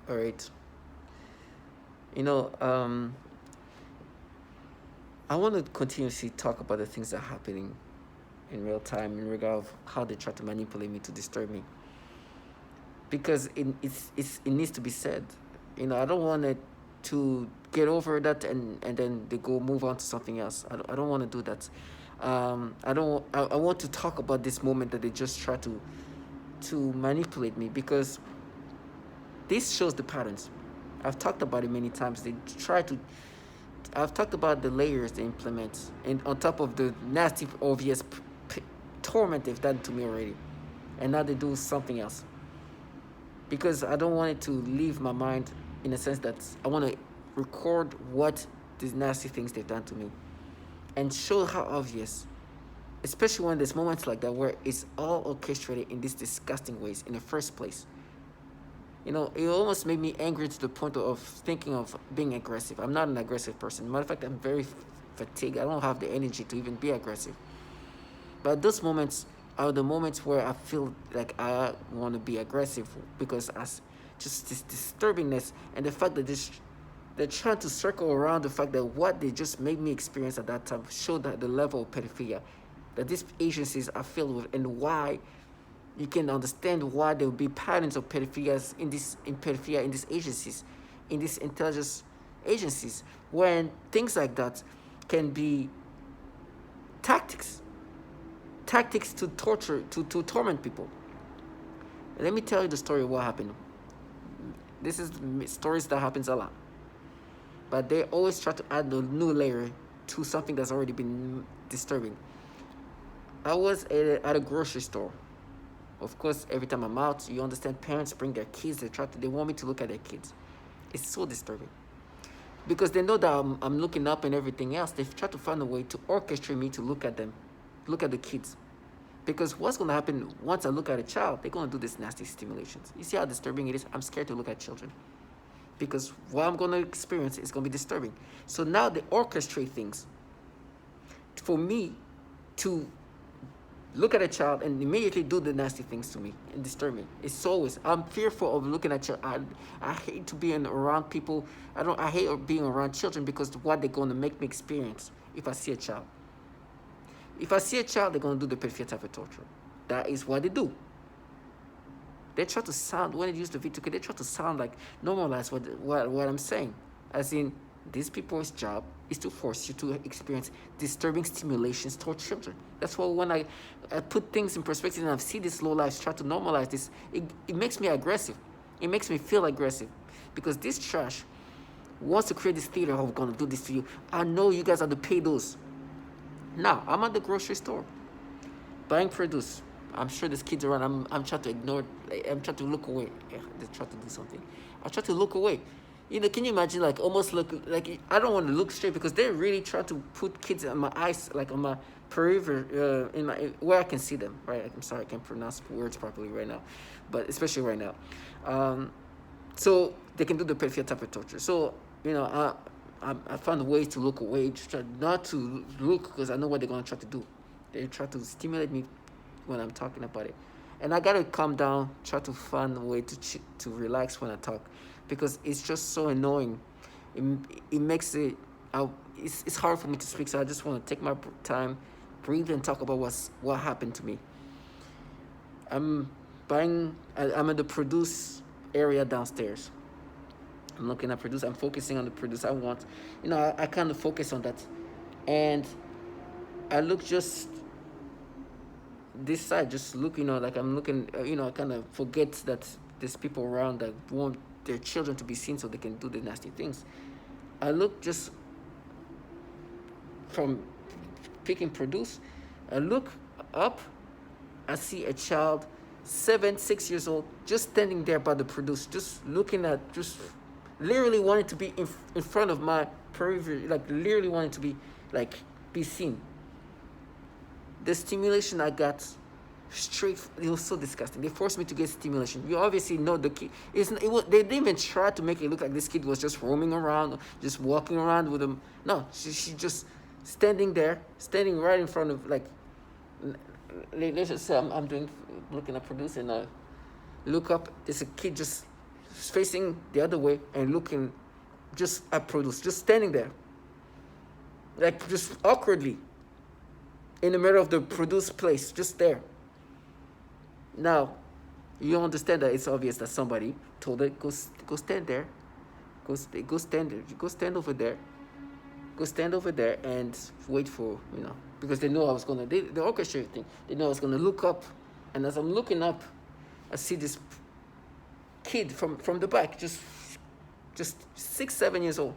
All right. You know, I want to continuously talk about the things that are happening in real time in regard of how they try to manipulate me to disturb me, because it needs to be said. I don't want it to get over that and then they go move on to something else. I don't want to do that. I want to talk about this moment that they just try to manipulate me, because this shows the patterns. I've talked about it many times. They try to. I've talked about the layers they implement, and on top of the nasty, obvious torment they've done to me already, and now they do something else. Because I don't want it to leave my mind, in a sense that I want to record what these nasty things they've done to me, and show how obvious, especially when there's moments like that where it's all orchestrated in these disgusting ways in the first place. It almost made me angry to the point of thinking of being aggressive. I'm not an aggressive person. Matter of fact, I'm very fatigued. I don't have the energy to even be aggressive. But those moments are the moments where I feel like I want to be aggressive, because as just this disturbingness and the fact that they're trying to circle around the fact that what they just made me experience at that time showed that the level of pedophilia that these agencies are filled with, and why you can understand why there will be patterns of pedophilia in these agencies, in these intelligence agencies, when things like that can be tactics, tactics to torture, to torment people. Let me tell you the story of what happened. This is stories that happens a lot, but they always try to add a new layer to something that's already been disturbing. I was at a grocery store. Of course, every time I'm out, you understand, parents bring their kids. They want me to look at their kids. It's so disturbing, because they know that I'm looking up and everything else. They've tried to find a way to orchestrate me to look at them, look at the kids. Because what's going to happen once I look at a child, they're going to do these nasty stimulations. You see how disturbing it is? I'm scared to look at children, because what I'm going to experience is going to be disturbing. So now they orchestrate things for me to look at a child and immediately do the nasty things to me and disturb me. It's always, I'm fearful of looking at children. I hate to be around people. I hate being around children, because what they're going to make me experience if I see a child. If I see a child, they're going to do the pedophilia type of torture. That is what they do. They try to sound, when they use the V2K, they try to sound like, normalize what I'm saying. As in, these people's job is to force you to experience disturbing stimulations toward children. That's why when I put things in perspective and I see these low lives try to normalize this, it makes me aggressive. It makes me feel aggressive, because this trash wants to create this theater of, I'm going to do this to you. I know you guys are the pedos. Now, I'm at the grocery store buying produce. I'm sure there's kids around. I'm trying to ignore. I'm trying to look away. Yeah, they try to do something. I try to look away. Can you imagine, like, almost look like I don't want to look straight, because they're really trying to put kids in my eyes, like on my periphery, in my where I can see them. Right? I'm sorry, I can't pronounce words properly right now, but especially right now. So they can do the pedophilia type of torture. So I found ways to look away, to try not to look, because I know what they're gonna try to do. They try to stimulate me when I'm talking about it, and I gotta calm down, try to find a way to relax when I talk, because it's just so annoying. It makes it. It's hard for me to speak, so I just want to take my time, breathe, and talk about what happened to me. I'm I'm in the produce area downstairs. I'm looking at produce. I'm focusing on the produce I want. I kind of focus on that, and I look just this side, just look, like I'm looking. I kind of forget that there's people around that want their children to be seen so they can do the nasty things. I look just from picking produce. I look up. I see a child, 6 years old, just standing there by the produce, just looking at, just literally wanting to be in front of my periphery, like literally wanting to be, like, be seen. The stimulation I got straight, it was so disgusting. They forced me to get stimulation. You obviously know the kid. They didn't even try to make it look like this kid was just roaming around, just walking around with him. No, she just standing there, standing right in front of, like, let's just say I'm looking at produce, and I look up. There's a kid just facing the other way and looking just at produce, just standing there, like just awkwardly in the middle of the produce place, just there. Now, you understand that it's obvious that somebody told her, go stand there, go stand there, go stand over there, go stand over there and wait for, because they know I was gonna, the orchestra thing, they know I was gonna look up, and as I'm looking up, I see this kid from the back, just 6, 7 years old,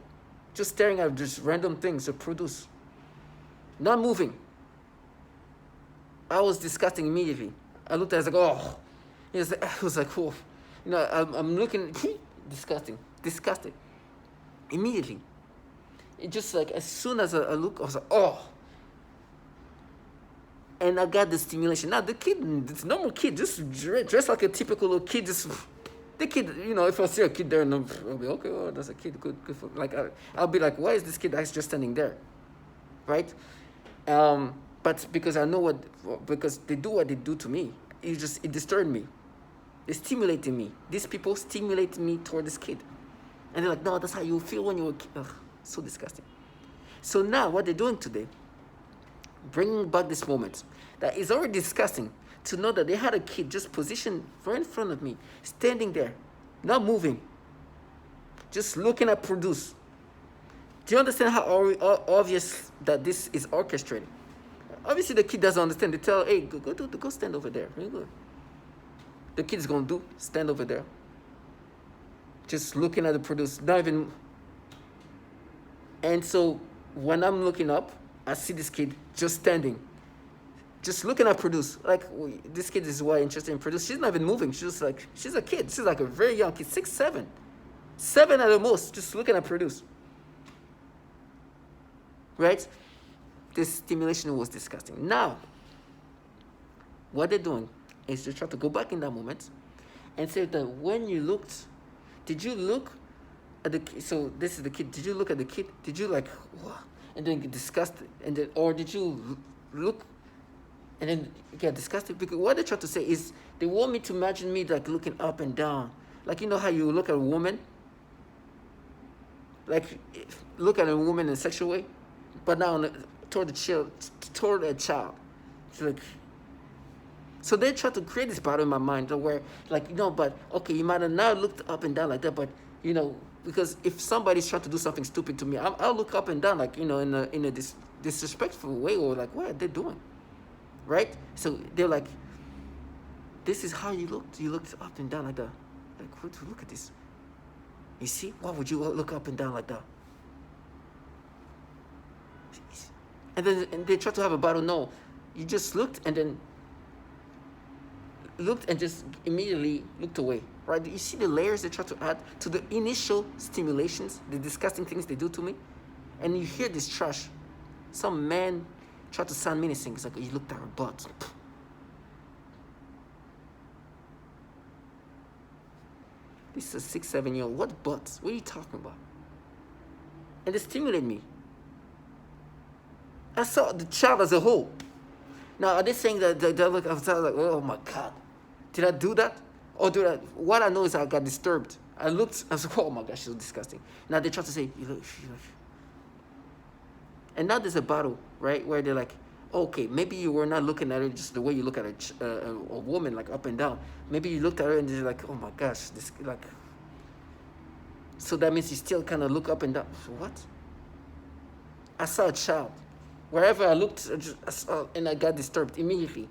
just staring at just random things to produce, not moving. I was disgusting immediately. I looked at it, I was like, oh. I was like, oh. I'm looking, disgusting. Immediately. It just like, as soon as I look, I was like, oh. And I got the stimulation. Now, the kid, this normal kid, just dressed like a typical little kid, just, the kid, if I see a kid there, and I'll be, okay, oh, that's a kid, good for, like, I'll be like, why is this kid just standing there? Right? But because I know because they do what they do to me, it disturbed me. They stimulated me. These people stimulate me toward this kid. And they're like, no, that's how you feel when you were a kid. Ugh, so disgusting. So now what they're doing today, bringing back this moment, that is already disgusting, to know that they had a kid just positioned right in front of me, standing there, not moving, just looking at produce. Do you understand how obvious that this is orchestrated? Obviously, the kid doesn't understand. They tell, hey, go stand over there. Very good. The kid's going to stand over there. Just looking at the produce, not even. And so when I'm looking up, I see this kid just standing, just looking at produce. Like, this kid is why interested in produce. She's not even moving. She's a kid. She's like a very young kid, 6, 7. 7 at the most, just looking at produce. Right? This stimulation was disgusting. Now, what they're doing is to try to go back in that moment and say that when you looked, did you look at the kid? So this is the kid. Did you look at the kid? Did you like, what? And then get disgusted? And then, or did you look and then get disgusted? Because what they try to say is they want me to imagine me like looking up and down. Like, how you look at a woman? Like, look at a woman in a sexual way, but now toward a child. It's like, so they try to create this battle in my mind where, like, but okay, you might have not looked up and down like that, but because if somebody's trying to do something stupid to me, I'll look up and down, like, in a disrespectful way, or like, what are they doing, right? So they're like, this is how you looked. You looked up and down like that. Like, look at this. You see, why would you look up and down like that? And then they try to have a battle. No, you just looked and then just immediately looked away, right? You see the layers they try to add to the initial stimulations, the disgusting things they do to me, and you hear this trash. Some man try to sound menacing. It's like, you looked at her butt. This is a 6, 7-year-old. What butt? What are you talking about? And they stimulate me. I saw the child as a whole. Now, are they saying that they look outside like, oh my God, did I do that? Or what I know is I got disturbed. I looked, I was like, oh my gosh, so disgusting. Now they try to say, you look. And now there's a battle, right? Where they're like, okay, maybe you were not looking at it just the way you look at a woman, like up and down. Maybe you looked at her and you're like, oh my gosh, this, like. So that means you still kind of look up and down. So what? I saw a child. Wherever I looked, I saw, and I got disturbed immediately.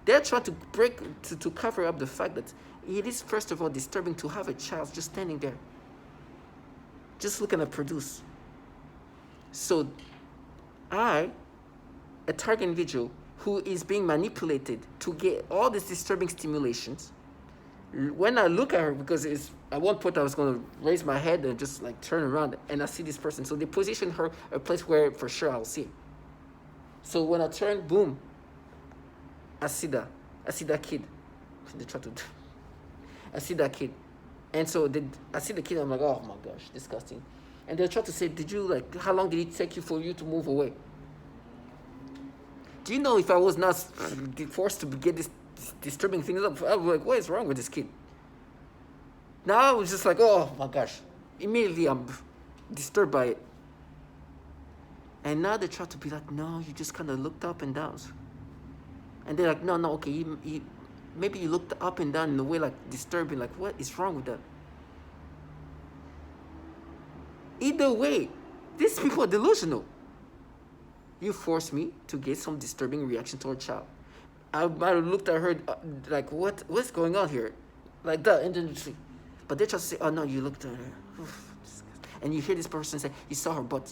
They're trying to to cover up the fact that it is, first of all, disturbing to have a child just standing there, just looking at produce. So I, a target individual who is being manipulated to get all these disturbing stimulations, when I look at her, because at one point I was going to raise my head and just like turn around and I see this person. So they position her a place where for sure I'll see it. So when I turn, boom, I see that kid. They try to. I see that kid, and so I see the kid. I'm like, oh my gosh, disgusting. And they try to say, did you like? How long did it take you for you to move away? Do you know if I was not forced to get this disturbing things up, I was like, what is wrong with this kid? Now I was just like, oh my gosh. Immediately I'm disturbed by it. And now they try to be like, no, you just kind of looked up and down. And they're like, no, okay, maybe you looked up and down in a way like disturbing, like what is wrong with that? Either way, these people are delusional. You forced me to get some disturbing reaction toward a child. I might have looked at her like, what's going on here? Like that, and then but they just say, oh no, you looked at her. And you hear this person say, you saw her butt.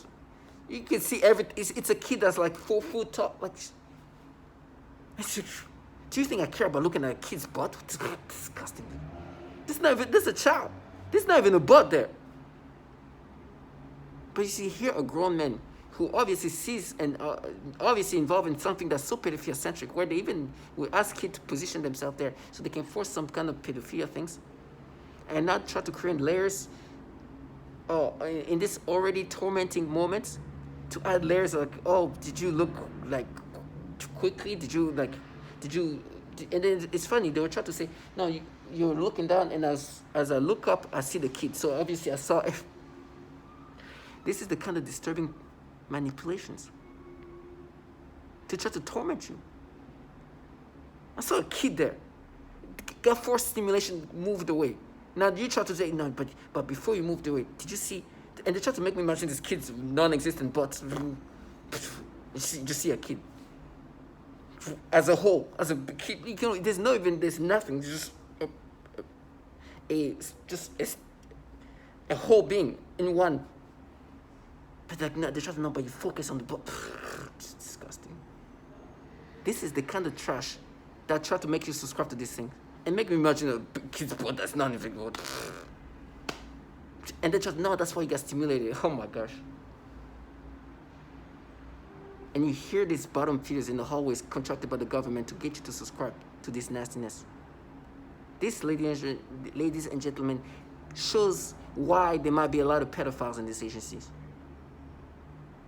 You can see everything. It's a kid that's like 4 foot tall. Like, do you think I care about looking at a kid's butt? It's disgusting. This is a child. There's not even a butt there. But you see, here a grown man who obviously sees and obviously involved in something that's so pedophilia-centric, where they even will ask kids to position themselves there so they can force some kind of pedophilia things, and not try to create layers in this already tormenting moment, to add layers like, oh, did you look like too quickly? Did you? And then it's funny, they were trying to say, no, you're looking down, and as I look up, I see the kid. So obviously I saw it. This is the kind of disturbing manipulations to try to torment you. I saw a kid there. Got forced stimulation, moved away. Now you try to say, no, but before you moved away, did you see? And they try to make me imagine this kid's non-existent butt. You see a kid. As a whole, as a kid, there's nothing, just a whole being in one. But like, no, they try to know, but you focus on the butt. It's disgusting. This is the kind of trash that try to make you subscribe to this thing and make me imagine a kid's butt that's not even good. And they just, no, that's why you get stimulated. Oh my gosh. And you hear these bottom feeders in the hallways contracted by the government to get you to subscribe to this nastiness. This, ladies and gentlemen, shows why there might be a lot of pedophiles in these agencies.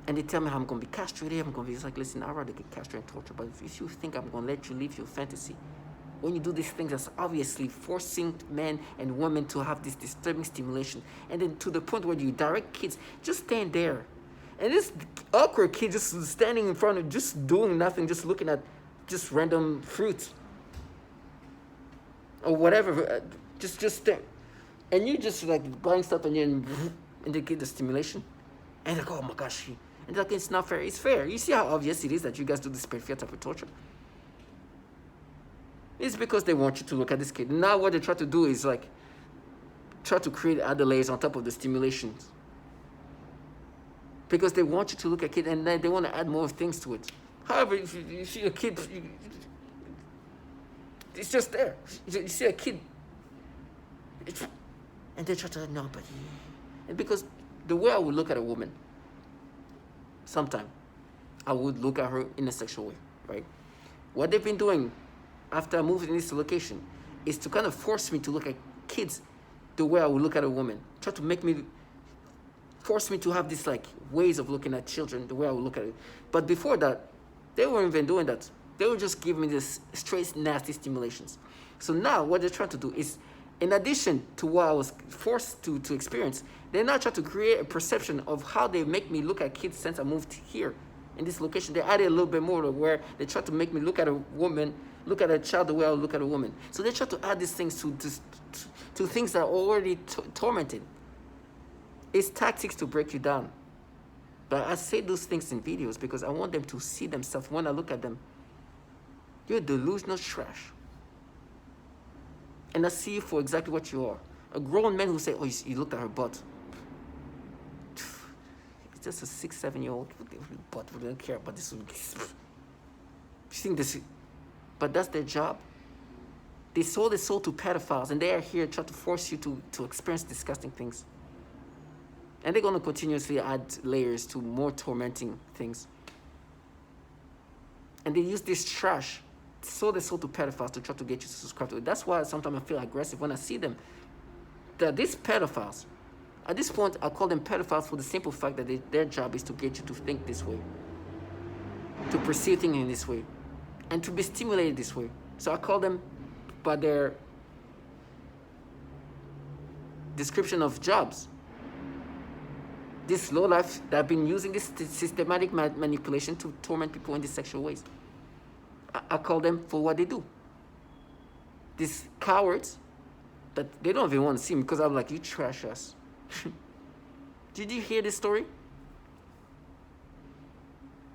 And they tell me how I'm going to be castrated. I'm going to be like, listen, I'd rather get castrated and tortured. But if you think I'm going to let you live your fantasy, when you do these things, that's obviously forcing men and women to have this disturbing stimulation. And then to the point where you direct kids, just stand there. And this awkward kid just standing in front of, just doing nothing, just looking at just random fruits. Or whatever, just stare. And you just like buying stuff and they get the stimulation. And like, oh my gosh. And like, it's not fair. It's fair. You see how obvious it is that you guys do this pedophilia type of torture? It's because they want you to look at this kid. Now what they try to do is like, try to create other layers on top of the stimulations. Because they want you to look at kid, and then they want to add more things to it. However, if you see a kid, it's just there. You see a kid, and they try to, no, but and because the way I would look at a woman, sometimes I would look at her in a sexual way, right? What they've been doing after I moved in this location is to kind of force me to look at kids the way I would look at a woman. Try to force me to have these like ways of looking at children the way I would look at it. But before that, they weren't even doing that. They were just giving me this straight nasty stimulations. So now what they're trying to do is, in addition to what I was forced to experience, they're now trying to create a perception of how they make me look at kids since I moved here in this location. They added a little bit more to where they try to make me look at a woman, look at a child the way I would look at a woman. So they try to add these things to things that are already tormented. It's tactics to break you down. But I say those things in videos because I want them to see themselves when I look at them. You're delusional trash. And I see you for exactly what you are. A grown man who say, oh, you looked at her butt. It's just a 6-7-year-old butt. We don't care about this. You think this? But that's their job. They sold their soul to pedophiles, and they are here trying to force you to experience disgusting things. And they're going to continuously add layers to more tormenting things. And they use this trash, sold their soul to pedophiles to try to get you to subscribe to it. That's why sometimes I feel aggressive when I see them. That these pedophiles, at this point, I call them pedophiles for the simple fact that their job is to get you to think this way, to perceive things in this way, and to be stimulated this way. So I call them by their description of jobs. This low life that have been using this systematic manipulation to torment people in these sexual ways. I call them for what they do. These cowards that they don't even want to see me because I'm like, you trash us. Did you hear this story?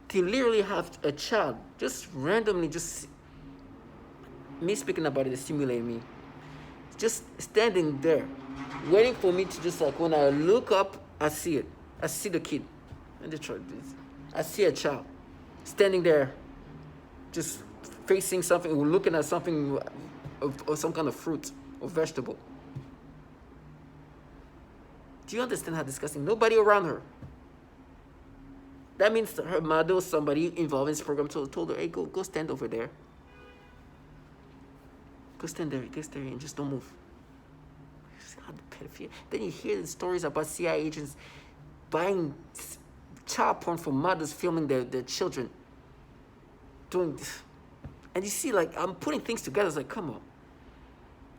They literally have a child just randomly, just me speaking about it, stimulating me, just standing there waiting for me to just like, when I look up, I see it. I see the kid. And they try this. I see a child standing there just facing something or looking at something of some kind of fruit or vegetable. Do you understand how disgusting? Nobody around her. That means her mother or somebody involved in this program told her, hey, go stand over there. Go stand there and just don't move. Then you hear the stories about CIA agents buying child porn for mothers filming their children doing this. And you see, like, I'm putting things together. It's like, come on.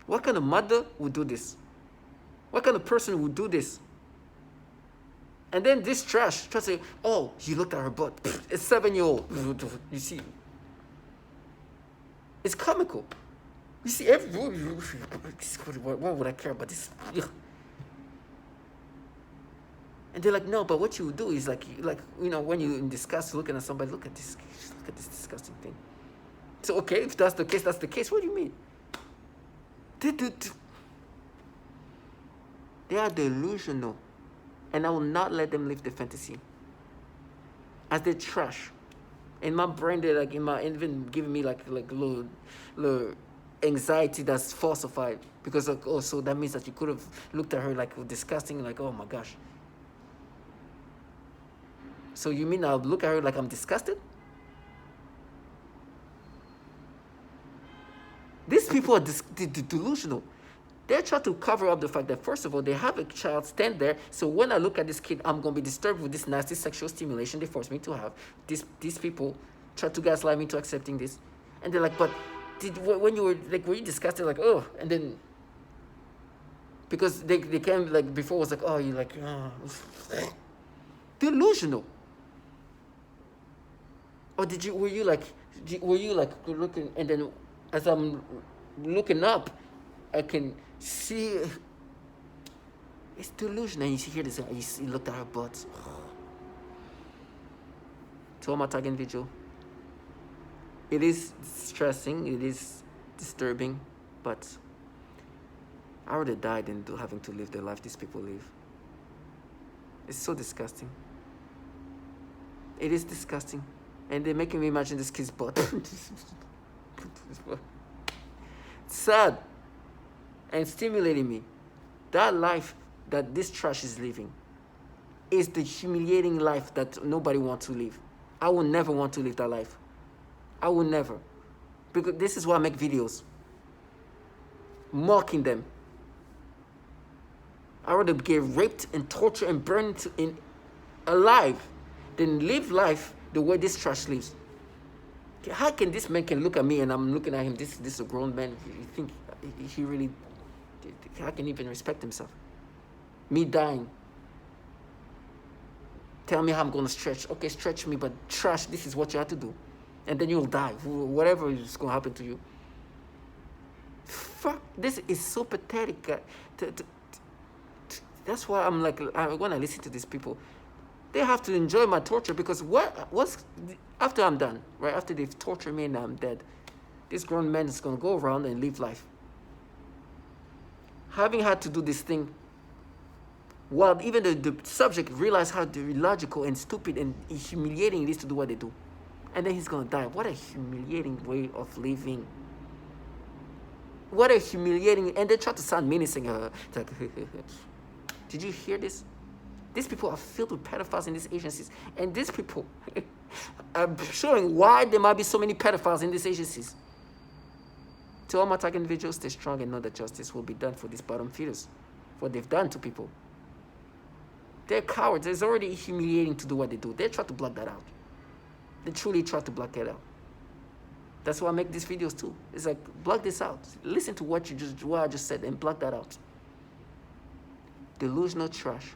What kind of mother would do this? What kind of person would do this? And then this trash tries to say, oh, you looked at her butt. It's 7-year-old. You see. It's comical. You see, what would I care about this? And they're like, no, but what you would do is like when you're in disgust looking at somebody, look at this disgusting thing. So, okay, if that's the case, that's the case. What do you mean? They are delusional. And I will not let them live the fantasy. As they trash. In my brain, they're like, even giving me like little anxiety that's falsified. Because like, oh, so that means that you could have looked at her like disgusting, like, oh my gosh. So you mean I'll look at her like I'm disgusted? These people are delusional. They're trying to cover up the fact that, first of all, they have a child stand there. So when I look at this kid, I'm going to be disturbed with this nasty sexual stimulation they force me to have. These people try to gaslight me into accepting this. And they're like, but when you were, like, were you disgusted? Like, oh, and then, because they came, like, before was like, oh, you're like, oh. Delusional. Or were you like looking, and then as I'm looking up, I can see it's delusional. And you hear this, you looked at her butt. To all my target individual, it is stressing, it is disturbing, but I would have died than having to live the life these people live. It's so disgusting. It is disgusting. And they're making me imagine this kid's butt. Sad. And stimulating me. That life that this trash is living is the humiliating life that nobody wants to live. I will never want to live that life. I will never. Because this is why I make videos. Mocking them. I rather get raped and tortured and burned alive than live life the way this trash lives. How can this man can look at me and I'm looking at him, this is a grown man, you think he really, how can he even respect himself? Me dying. Tell me how I'm going to stretch. Okay, stretch me, but trash, this is what you have to do. And then you'll die. Whatever is going to happen to you. Fuck, this is so pathetic. That's why I'm like, when I listen to these people, they have to enjoy my torture, because after I'm done, right, after they've tortured me and I'm dead, this grown man is going to go around and live life. Having had to do this thing, while even the subject realize how illogical and stupid and humiliating it is to do what they do. And then he's going to die. What a humiliating way of living. What a humiliating, and they try to sound menacing. Like, did you hear this? These people are filled with pedophiles in these agencies. And these people are showing why there might be so many pedophiles in these agencies. To all my target individuals, stay strong and know that justice will be done for these bottom feeders. What they've done to people. They're cowards. It's already humiliating to do what they do. They try to block that out. They truly try to block it out. That's why I make these videos too. It's like, block this out. Listen to what I just said and block that out. Delusional trash.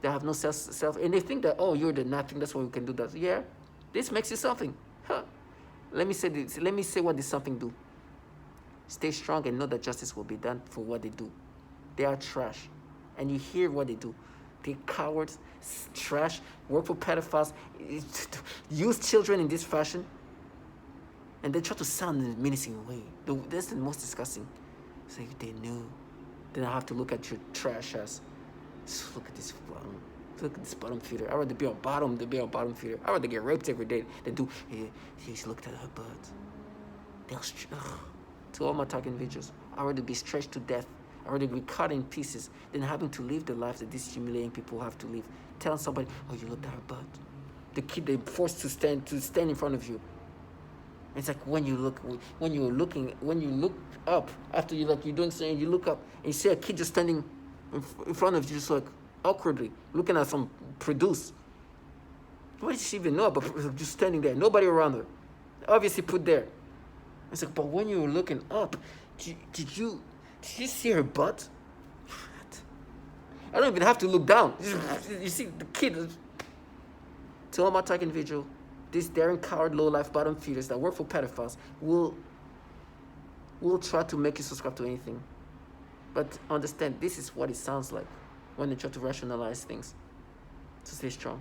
They have no self, and they think that, oh, you're the nothing, that's why we can do that. Yeah, this makes you something. Huh. Let me say this. Let me say what this something do. Stay strong and know that justice will be done for what they do. They are trash. And you hear what they do. They cowards, trash, work for pedophiles, use children in this fashion. And they try to sound in a menacing way. That's the most disgusting. It's like they knew. Then I have to look at your trash ass. Just look at this bottom. Look at this bottom feeder. I'd rather be on bottom than be on bottom feeder. I'd rather get raped every day than do, hey, she's looked at her butt. To all my talking videos, I'd rather be stretched to death. I'd rather be cut in pieces than having to live the life that these humiliating people have to live. Telling somebody, oh, you looked at her butt. The kid they forced to stand in front of you. It's like when you look up after you're doing something, you look up and you see a kid just standing in front of you, just like awkwardly looking at some produce. What did she even know about just standing there? Nobody around her. Obviously put there. It's like, but when you were looking up, did you see her butt? I don't even have to look down. You see the kid. To all my talking video, these daring, coward, low-life, bottom feeders that work for pedophiles will try to make you subscribe to anything. But understand, this is what it sounds like when they try to rationalize things. So stay strong.